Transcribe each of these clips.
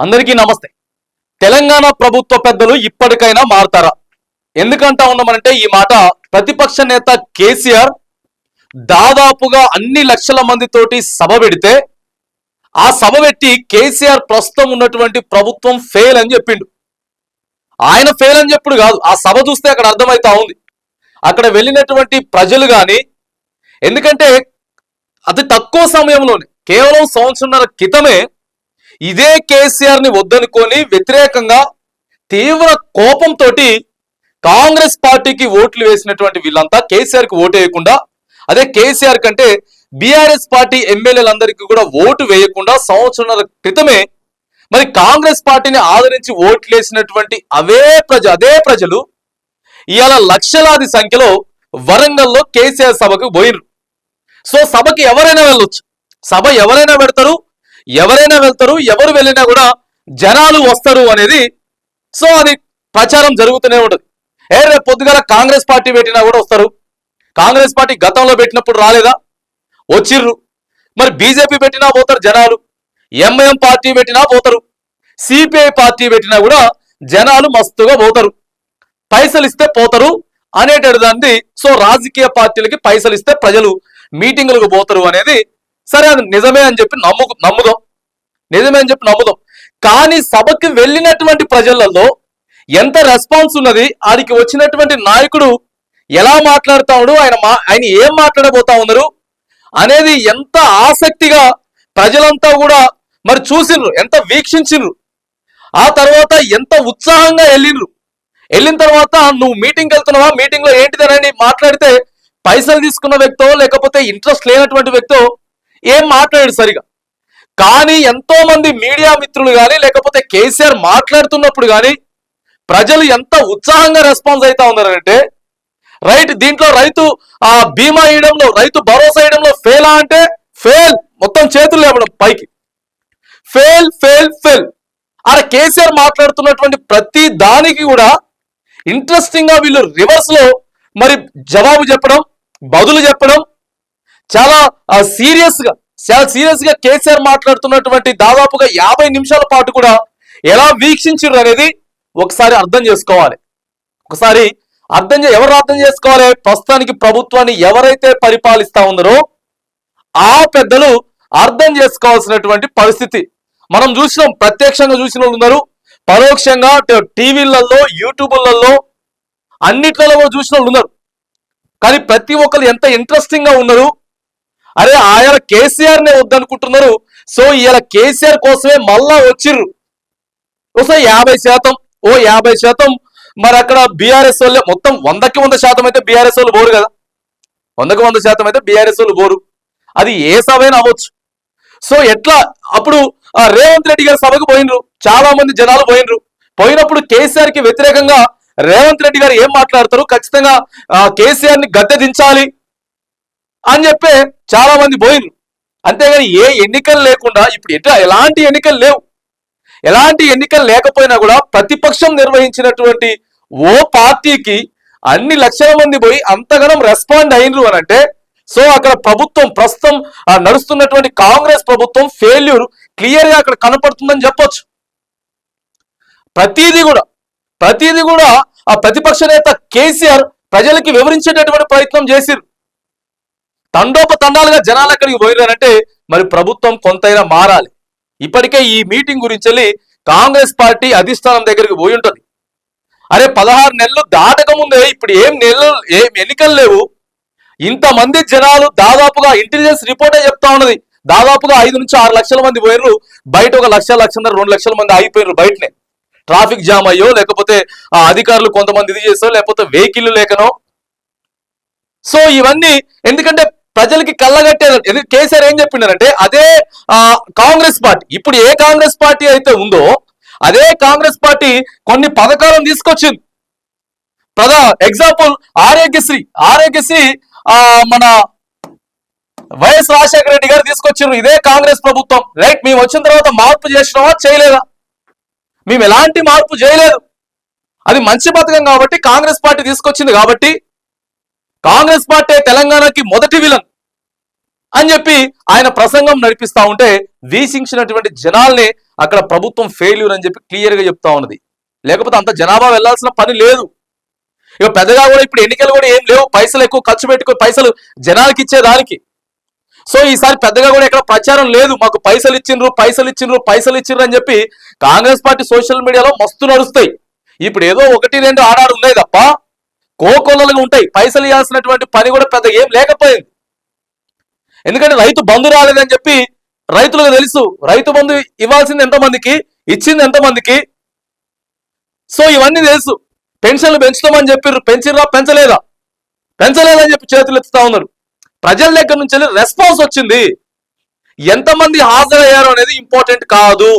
అందరికీ నమస్తే. తెలంగాణ ప్రభుత్వ పెద్దలు ఇప్పటికైనా మారతారా? ఎందుకంటా ఉన్నామనంటే ఈ మాట ప్రతిపక్ష నేత కేసీఆర్ దాదాపుగా అన్ని లక్షల మందితోటి సభ పెడితే ఆ సభ పెట్టి కేసీఆర్ ప్రస్తుతం ఉన్నటువంటి ప్రభుత్వం ఫెయిల్ అని చెప్పిండు. ఆయన ఫెయిల్ అని చెప్పుడు కాదు, ఆ సభ చూస్తే అక్కడ అర్థమైతా ఉంది. అక్కడ వెళ్ళినటువంటి ప్రజలు కానీ, ఎందుకంటే అతి తక్కువ సమయంలోనే కేవలం సంవత్సరంన్నర క్రితమే ఇదే కేసీఆర్ ని వద్దనుకొని వ్యతిరేకంగా తీవ్ర కోపంతో కాంగ్రెస్ పార్టీకి ఓట్లు వేసినటువంటి వీళ్ళంతా కేసీఆర్ కి ఓటు వేయకుండా, అదే కేసీఆర్ కంటే బీఆర్ఎస్ పార్టీ ఎమ్మెల్యేలందరికీ కూడా ఓటు వేయకుండా సంవత్సరంన్నర క్రితమే మరి కాంగ్రెస్ పార్టీని ఆదరించి ఓట్లు వేసినటువంటి అదే ప్రజలు ఇవాళ లక్షలాది సంఖ్యలో వరంగల్లో కేసీఆర్ సభకు పోయినరు. సో సభకి ఎవరైనా వెళ్ళొచ్చు, సభ ఎవరైనా పెడతారు, ఎవరైనా వెళ్తారు, ఎవరు వెళ్ళినా కూడా జనాలు వస్తారు అనేది సో అది ప్రచారం జరుగుతూనే ఉంటుంది. రేపు పొద్దుగాల కాంగ్రెస్ పార్టీ పెట్టినా కూడా వస్తారు. కాంగ్రెస్ పార్టీ గతంలో పెట్టినప్పుడు రాలేదా? వచ్చిర్రు. మరి బీజేపీ పెట్టినా పోతారు జనాలు, ఎంఐఎం పార్టీ పెట్టినా పోతారు, సిపిఐ పార్టీ పెట్టినా కూడా జనాలు మస్తుగా పోతారు. పైసలు ఇస్తే పోతారు అనేటదాన్ని సో రాజకీయ పార్టీలకి పైసలు ఇస్తే ప్రజలు మీటింగులకు పోతారు అనేది సరే, అది నిజమే అని చెప్పి నమ్ముదాం, నిజమే అని చెప్పి నమ్ముదాం. కానీ సభకి వెళ్ళినటువంటి ప్రజలలో ఎంత రెస్పాన్స్ ఉన్నది, ఆడికి వచ్చినటువంటి నాయకుడు ఎలా మాట్లాడుతా ఉన్నాడు, ఆయన ఏం మాట్లాడబోతా ఉన్నారు అనేది ఎంత ఆసక్తిగా ప్రజలంతా కూడా మరి చూసిండ్రు, ఎంత వీక్షించిండ్రు. ఆ తర్వాత ఎంత ఉత్సాహంగా వెళ్ళిన తర్వాత నువ్వు మీటింగ్కి వెళ్తున్నావా, మీటింగ్ లో ఏంటిదనని మాట్లాడితే పైసలు తీసుకున్న వ్యక్తో లేకపోతే ఇంట్రెస్ట్ లేనటువంటి వ్యక్తో ఏం మాట్లాడాడు సరిగా. కానీ ఎంతో మంది మీడియా మిత్రులు కానీ లేకపోతే కేసీఆర్ మాట్లాడుతున్నప్పుడు కానీ ప్రజలు ఎంత ఉత్సాహంగా రెస్పాన్స్ అవుతా ఉన్నారంటే, రైట్ దీంట్లో రైతు బీమా ఇవ్వడంలో, రైతు భరోసా ఇవ్వడంలో ఫెయిలా అంటే ఫెయిల్, మొత్తం చేతులు లేవడం పైకి, ఫెయిల్ ఫెయిల్ ఫెయిల్. అలా కేసీఆర్ మాట్లాడుతున్నటువంటి ప్రతి దానికి కూడా ఇంట్రెస్టింగ్ గా వీళ్ళు రివర్స్ లో మరి జవాబు చెప్పడం, బదులు చెప్పడం, చాలా సీరియస్ గా కేసీఆర్ మాట్లాడుతున్నటువంటి దాదాపుగా 50 నిమిషాల పాటు కూడా ఎలా వీక్షించారు అనేది ఒకసారి అర్థం చేసుకోవాలి. ఎవరు అర్థం చేసుకోవాలి? ప్రస్తుతానికి ప్రభుత్వాన్ని ఎవరైతే పరిపాలిస్తా ఉన్నారో ఆ పెద్దలు అర్థం చేసుకోవాల్సినటువంటి పరిస్థితి. మనం చూసినాం, ప్రత్యక్షంగా చూసిన వాళ్ళు ఉన్నారు, పరోక్షంగా టీవీలలో యూట్యూబ్లలో అన్నిట్లలో చూసిన వాళ్ళు ఉన్నారు. కానీ ప్రతి ఒక్కరు ఎంత ఇంట్రెస్టింగ్ గా ఉన్నారు. అరే ఆయన కేసీఆర్ నే వద్దనుకుంటున్నారు, సో ఇలా కేసీఆర్ కోసమే మళ్ళా వచ్చిర్రు. ఒకసారి 50% మరి అక్కడ బీఆర్ఎస్ వాళ్ళే మొత్తం 100కి 100% అయితే బీఆర్ఎస్ వాళ్ళు పోరు కదా, 100కి 100% అయితే బీఆర్ఎస్ వాళ్ళు పోరు, అది ఏ సభైనా అవ్వచ్చు. సో ఎట్లా అప్పుడు రేవంత్ రెడ్డి గారి సభకు పోయినరు, చాలా మంది జనాలు పోయినప్పుడు కేసీఆర్ కి వ్యతిరేకంగా రేవంత్ రెడ్డి గారు ఏం మాట్లాడతారు, ఖచ్చితంగా కేసీఆర్ ని గద్దె దించాలి అని చెప్పి చాలా మంది పోయినరు. అంతేగాని ఏ ఎన్నికలు లేకుండా ఇప్పుడు ఎలాంటి ఎన్నికలు లేవు, ఎలాంటి ఎన్నికలు లేకపోయినా కూడా ప్రతిపక్షం నిర్వహించినటువంటి ఓ పార్టీకి అన్ని లక్షల మంది పోయి అంతగానం రెస్పాండ్ అయినరు అని అంటే సో అక్కడ ప్రభుత్వం ప్రస్తుతం నడుస్తున్నటువంటి కాంగ్రెస్ ప్రభుత్వం ఫెయిల్యూర్ క్లియర్ గా అక్కడ కనపడుతుందని చెప్పొచ్చు. ప్రతిదీ కూడా ఆ ప్రతిపక్ష నేత కేసీఆర్ ప్రజలకి వివరించేటటువంటి ప్రయత్నం చేసిరు. తండోపతండాలుగా జనాలు అక్కడికి పోయినారంటే మరి ప్రభుత్వం కొంతైనా మారాలి. ఇప్పటికే ఈ మీటింగ్ గురించి వెళ్ళి కాంగ్రెస్ పార్టీ అధిష్టానం దగ్గరికి పోయి ఉంటుంది. అరే 16 నెలలు దాటక ముందే ఇప్పుడు ఏం ఎన్నికలు లేవు, ఇంతమంది జనాలు దాదాపుగా ఇంటెలిజెన్స్ రిపోర్టే చెప్తా ఉన్నది, దాదాపుగా 5 నుంచి 6 లక్షల మంది పోయినరు, బయట 1 లక్ష 2 లక్షల మంది ఆగిపోయినరు బయటనే, ట్రాఫిక్ జామ్ అయ్యో లేకపోతే అధికారులు కొంతమంది ఇది చేసో లేకపోతే వెహికల్ లేకనో. సో ఇవన్నీ ఎందుకంటే ప్రజలకి కళ్ళగట్టేది. కేసీఆర్ ఏం చెప్పిండారంటే అదే కాంగ్రెస్ పార్టీ, ఇప్పుడు ఏ కాంగ్రెస్ పార్టీ అయితే ఉందో అదే కాంగ్రెస్ పార్టీ కొన్ని పథకాలను తీసుకొచ్చింది. ఎగ్జాంపుల్ ఆరోగ్యశ్రీ మన వైఎస్ రాజశేఖర రెడ్డి గారు తీసుకొచ్చారు, ఇదే కాంగ్రెస్ ప్రభుత్వం. రైట్, మేము వచ్చిన తర్వాత మార్పు చేసినామా చేయలేదా? మేము ఎలాంటి మార్పు చేయలేదు, అది మంచి పథకం కాబట్టి కాంగ్రెస్ పార్టీ తీసుకొచ్చింది కాబట్టి కాంగ్రెస్ పార్టీ తెలంగాణకి మొదటి విలన్ అని చెప్పి ఆయన ప్రసంగం నడిపిస్తా ఉంటే వీక్షించినటువంటి జనాల్ని అక్కడ ప్రభుత్వం ఫెయిల్యూర్ అని చెప్పి క్లియర్ గా చెప్తా ఉన్నది. లేకపోతే అంత జనాభా వెళ్లాల్సిన పని లేదు. ఇక పెద్దగా కూడా ఇప్పుడు ఎన్నికలు కూడా ఏం లేవు, పైసలు ఎక్కువ ఖర్చు పెట్టుకుని పైసలు జనాలకి ఇచ్చేదానికి. సో ఈసారి పెద్దగా కూడా ఎక్కడ ప్రచారం లేదు, మాకు పైసలు ఇచ్చిండ్రు అని చెప్పి కాంగ్రెస్ పార్టీ సోషల్ మీడియాలో మస్తు నడుస్తాయి. ఇప్పుడు ఏదో 1-2 ఆడాడు ఉన్నాయి తప్ప కోకొల్లలుగా ఉంటాయి. పైసలు ఇవ్వాల్సినటువంటి పని కూడా పెద్ద ఏం లేకపోయింది. ఎందుకంటే రైతు బంధు రాలేదని చెప్పి రైతులకు తెలుసు. రైతు బంధు ఇవ్వాల్సింది ఎంతమందికి, ఇచ్చింది ఎంతమందికి, సో ఇవన్నీ తెలుసు. పెన్షన్లు పెంచుతామని చెప్పారు, పెంచిర్రా పెంచలేదని చెప్పి చేతులు ఎత్తుతా ఉన్నారు. ప్రజల దగ్గర నుంచి రెస్పాన్స్ వచ్చింది. ఎంతమంది హాజరయ్యారు అనేది ఇంపార్టెంట్ కాదు.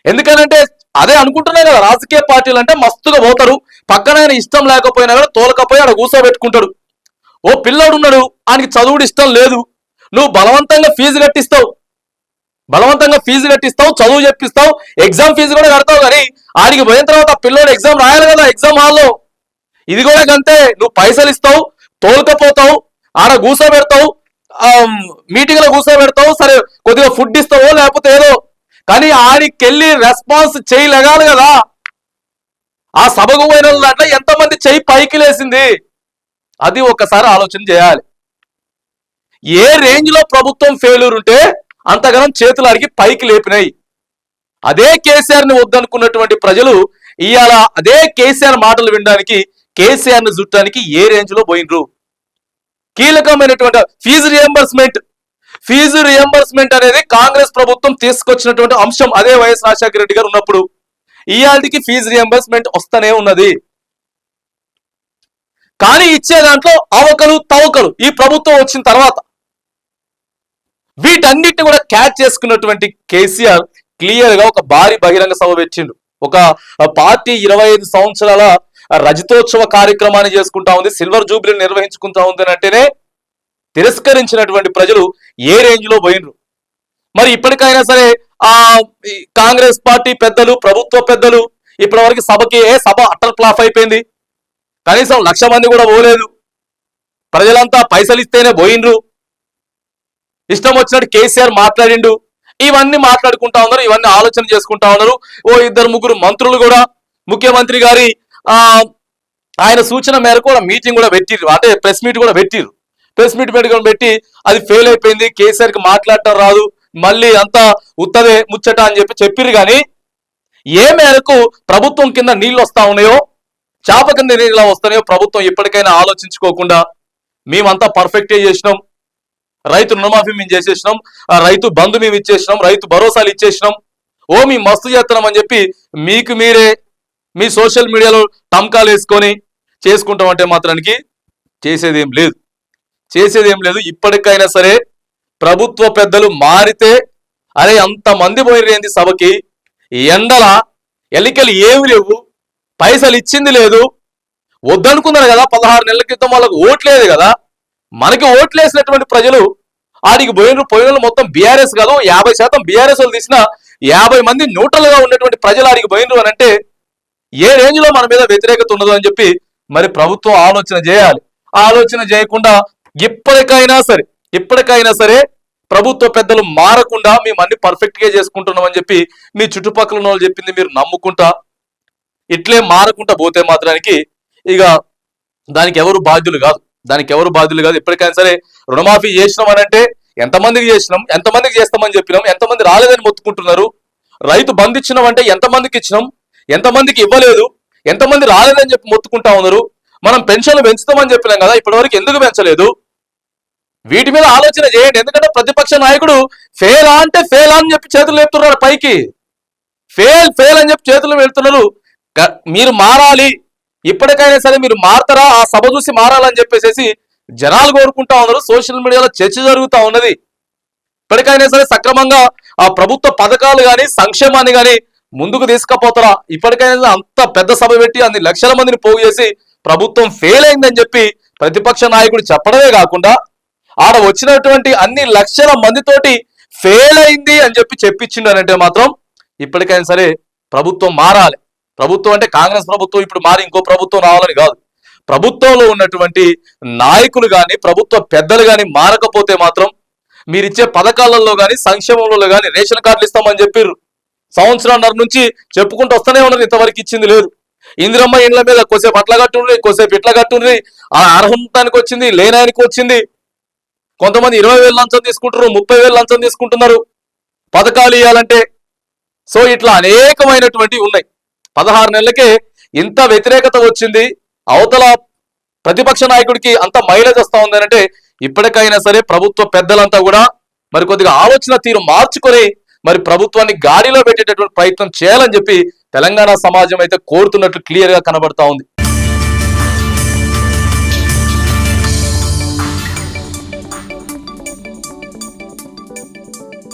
ఎందుకనంటే అదే అనుకుంటున్నాయి కదా, రాజకీయ పార్టీలు అంటే మస్తుగా పోతారు, పక్కన ఇష్టం లేకపోయినా కూడా తోలకపోయి అక్కడ కూర్చోబెట్టుకుంటాడు. ఓ పిల్లోడు ఉన్నాడు, ఆయనకి చదువుడు ఇష్టం లేదు, నువ్వు బలవంతంగా ఫీజు కట్టిస్తావు, చదువు చెప్పిస్తావు, ఎగ్జామ్ ఫీజు కూడా కడతావు. కానీ ఆడికి పోయిన తర్వాత ఆ పిల్లోడు ఎగ్జామ్ రాయాలి కదా ఎగ్జామ్ హాల్లో. ఇది కూడా అంతే, నువ్వు పైసలు ఇస్తావు, తోలుకపోతావు, ఆడ కూర్చోబెడతావు, మీటింగ్లో కూర్చోబెడతావు, సరే కొద్దిగా ఫుడ్ ఇస్తావో లేకపోతే ఏదో, కానీ ఆడికెళ్ళి రెస్పాన్స్ చేయలేగాలి కదా. ఆ సభకు పోయిన దాంట్లో ఎంతమంది చెయ్యి పైకి లేసింది, అది ఒక్కసారి ఆలోచన చేయాలి. ఏ రేంజ్ లో ప్రభుత్వం ఫెయిల్యూర్ ఉంటే అంతగానం చేతులు అడిగి పైకి లేపినాయి. అదే కేసీఆర్ ని వద్దనుకున్నటువంటి ప్రజలు ఇవాళ అదే కేసీఆర్ మాటలు వినడానికి, కేసీఆర్ ని చుట్టానికి ఏ రేంజ్ లో పోయినరు. కీలకమైనటువంటి ఫీజు రియంబర్స్మెంట్ అనేది కాంగ్రెస్ ప్రభుత్వం తీసుకొచ్చినటువంటి అంశం. అదే వైఎస్ రాజశేఖర రెడ్డి గారు ఉన్నప్పుడు ఇవాళకి ఫీజు రియంబర్స్మెంట్ వస్తూనే ఉన్నది. కానీ ఇచ్చే దాంట్లో అవకలు తవకలు ఈ ప్రభుత్వం వచ్చిన తర్వాత వీటన్నిటిని కూడా క్యాచ్ చేసుకున్నటువంటి కేసీఆర్ క్లియర్ గా ఒక భారీ బహిరంగ సభ పెట్టిండు. ఒక పార్టీ 25 సంవత్సరాల రజతోత్సవ కార్యక్రమాన్ని చేసుకుంటా ఉంది, సిల్వర్ జూబ్లీ నిర్వహించుకుంటా ఉంది అంటేనే తిరస్కరించినటువంటి ప్రజలు ఏ రేంజ్ లో పోయినరు. మరి ఇప్పటికైనా సరే ఆ కాంగ్రెస్ పార్టీ పెద్దలు, ప్రభుత్వ పెద్దలు ఇప్పటి వరకు సభ అట్టల్ ఫ్లాప్ అయిపోయింది. కనీసం 1,00,000 మంది కూడా పోలేదు. ప్రజలంతా పైసలు ఇస్తేనే పోయినరు. ఇష్టం వచ్చినట్టు కేసీఆర్ మాట్లాడిండు. ఇవన్నీ మాట్లాడుకుంటా ఉన్నారు, ఇవన్నీ ఆలోచన చేసుకుంటా ఉన్నారు. ఓ 2-3 మంత్రులు కూడా ముఖ్యమంత్రి గారి ఆయన సూచన మేరకు కూడా మీటింగ్ కూడా పెట్టిర్రు, అంటే ప్రెస్ మీట్ కూడా పెట్టిర్రు. ప్రెస్ మీట్ పెట్టి అది ఫెయిల్ అయిపోయింది, కేసీఆర్ కి మాట్లాడటం రాదు, మళ్ళీ అంతా ఉత్తదే ముచ్చట అని చెప్పిర్రు. కానీ ఏ మేరకు ప్రభుత్వం కింద నీళ్లు వస్తా ఉన్నాయో, చేప కింద నీళ్ళు వస్తున్నాయో ప్రభుత్వం ఇప్పటికైనా ఆలోచించుకోకుండా మేమంతా పర్ఫెక్టే చేసినాం, రైతు రుణమాఫీ మేము చేసేసినాం, రైతు బంధు మేము ఇచ్చేసినాం, రైతు భరోసాలు ఇచ్చేసినాం, ఓ మేము మస్తు చేస్తున్నాం అని చెప్పి మీకు మీరే మీ సోషల్ మీడియాలో టంకాలు వేసుకొని చేసుకుంటామంటే మాత్రానికి చేసేదేం లేదు. ఇప్పటికైనా సరే ప్రభుత్వ పెద్దలు మారితే, అరే అంతమంది పోయిరేంది సభకి, ఎండల ఎల్లికలు ఏమి లేవు, పైసలు ఇచ్చింది లేదు, వద్దనుకున్నారు కదా 16 నెలల క్రితం వాళ్ళకు ఓట్లేదు కదా, మనకి ఓట్లేసినటువంటి ప్రజలు ఆడికి పోయిన మొత్తం బీఆర్ఎస్ కాదు 50% బీఆర్ఎస్ వాళ్ళు తీసిన 50 మంది న్యూట్రల్ గా ఉన్నటువంటి ప్రజలు ఆడికి పోయినరు అని అంటే ఏ రేంజ్ లో మన మీద వ్యతిరేకత ఉండదు అని చెప్పి మరి ప్రభుత్వం ఆలోచన చేయాలి. ఆలోచన చేయకుండా ఇప్పటికైనా సరే ప్రభుత్వ పెద్దలు మారకుండా మేము అన్ని పర్ఫెక్ట్ గా చేసుకుంటున్నాం అని చెప్పి మీ చుట్టుపక్కల ఉన్న వాళ్ళు చెప్పింది మీరు నమ్ముకుంటా ఇట్లే మారకుండా పోతే మాత్రానికి ఇక దానికి ఎవరు బాధ్యులు కాదు. ఎప్పటికైనా సరే రుణమాఫీ చేసినాం అని అంటే ఎంతమందికి చేస్తామని చెప్పినాం, ఎంతమంది రాలేదని మొత్తుకుంటున్నారు. రైతు బంధు ఇచ్చినాం అంటే ఎంతమందికి ఇచ్చినాం, ఎంతమందికి ఇవ్వలేదు, ఎంతమంది రాలేదని చెప్పి మొత్తుకుంటా ఉన్నారు. మనం పెన్షన్లు పెంచుతామని చెప్పినాం కదా, ఇప్పటి వరకు ఎందుకు పెంచలేదు? వీటి మీద ఆలోచన చేయండి. ఎందుకంటే ప్రతిపక్ష నాయకుడు ఫెయిల్ అని చెప్పి చేతులు లేపుతున్నారు పైకి, ఫెయిల్ అని చెప్పి చేతులు వెళ్తున్నారు. మీరు మారాలి, ఇప్పటికైనా సరే మీరు మారతారా, ఆ సభ చూసి మారాలని చెప్పేసి జనాలు కోరుకుంటా ఉన్నారు. సోషల్ మీడియాలో చర్చ జరుగుతూ ఉన్నది. ఇప్పటికైనా సరే సక్రమంగా ఆ ప్రభుత్వ పథకాలు కానీ సంక్షేమాన్ని కానీ ముందుకు తీసుకుపోతారా? ఇప్పటికైనా అంత పెద్ద సభ పెట్టి అన్ని లక్షల మందిని పోగు చేసి ప్రభుత్వం ఫెయిల్ అయిందని చెప్పి ప్రతిపక్ష నాయకుడు చెప్పడమే కాకుండా ఆడ వచ్చినటువంటి అన్ని లక్షల మందితోటి ఫెయిల్ అయింది అని చెప్పి చెప్పించిండు అంటే మాత్రం ఇప్పటికైనా సరే ప్రభుత్వం మారాలి. ప్రభుత్వం అంటే కాంగ్రెస్ ప్రభుత్వం ఇప్పుడు మారి ఇంకో ప్రభుత్వం రావాలని కాదు. ప్రభుత్వంలో ఉన్నటువంటి నాయకులు కానీ ప్రభుత్వ పెద్దలు కానీ మారకపోతే మాత్రం మీరిచ్చే పథకాలలో కానీ సంక్షేమంలో కానీ రేషన్ కార్డులు ఇస్తామని చెప్పిర్రు. సంవత్సరాన్నర నుంచి చెప్పుకుంటూ వస్తూనే ఉన్నారు, ఇంతవరకు ఇచ్చింది లేదు. ఇందిరమ్మ ఇండ్ల మీద కొద్దిసేపు అట్లా కట్టుండ్రి, కొద్దిసేపు ఇట్లా కట్టుండ్రి, ఆ అర్హంతానికి వచ్చింది, లేనానికి వచ్చింది. కొంతమంది 20,000 లంచం తీసుకుంటారు, 30,000 లంచం తీసుకుంటున్నారు పథకాలు ఇవ్వాలంటే. సో ఇట్లా అనేకమైనటువంటి ఉన్నాయి. 16 నెలలకే ఇంత వ్యతిరేకత వచ్చింది, అవతల ప్రతిపక్ష నాయకుడికి అంత మైలేజ్ వస్తా ఉంది అంటే ఇప్పటికైనా సరే ప్రభుత్వ పెద్దలంతా కూడా మరి కొద్దిగా ఆలోచన తీరు మార్చుకొని మరి ప్రభుత్వాన్ని గాడిలో పెట్టేటటువంటి ప్రయత్నం చేయాలని చెప్పి తెలంగాణ సమాజం అయితే కోరుతున్నట్లు క్లియర్ గా కనబడతా ఉంది.